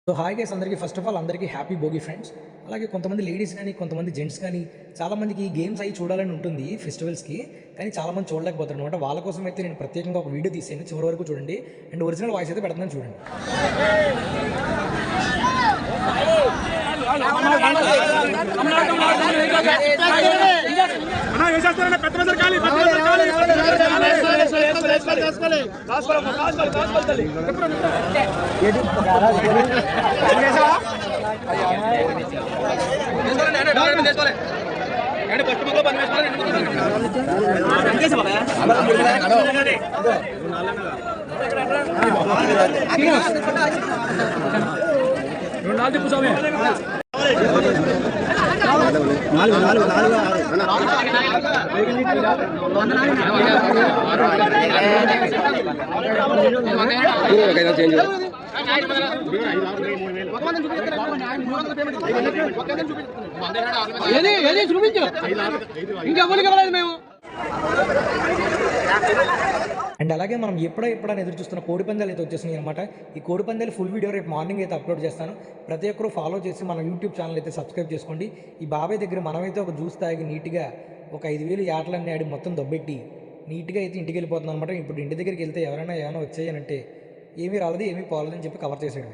So hi guys అందరికీ first of all అందరికీ happy Bhogi friends. అలాగే కొంతమంది లేడీస్ కానీ కొంతమంది జెంట్స్ కానీ చాలామందికి ఈ గేమ్స్ అవి చూడాలని ఉంటుంది ఫెస్టివల్స్కి, కానీ చాలామంది చూడలేకపోతారు అనమాట. వాళ్ళ కోసం అయితే నేను ప్రత్యేకంగా ఒక వీడియో తీసాను, చివరి వరకు చూడండి. అండ్ ఒరిజినల్ వాయిస్ అయితే పెడతాను చూడండి. అండ్ అలాగే మనం ఎప్పుడైనా ఎదురు చూస్తున్న కోడి పందాలు అయితే వచ్చేసినాయి అనమాట. ఈ కోడి పందాలు ఫుల్ వీడియో రేపు మార్నింగ్ అయితే అప్లోడ్ చేస్తాను. ప్రతి ఒక్కరు ఫాలో చేసి మన యూట్యూబ్ ఛానల్ అయితే సబ్స్క్రైబ్ చేసుకోండి. ఈ బాబాయ్ దగ్గర మనమైతే ఒక జ్యూస్ తాగి నీట్గా ఒక 5,000 ఆటలన్నీ ఆడి మొత్తం దొబ్బెట్టి నీట్గా అయితే ఇంటికి వెళ్ళిపోతున్నాం అనమాట. ఇప్పుడు ఇంటి దగ్గరికి వెళ్తే ఎవరైనా వచ్చాయనంటే ఏమీ రాలేదు ఏమీ పోలేదని చెప్పి కవర్ చేసేయడం.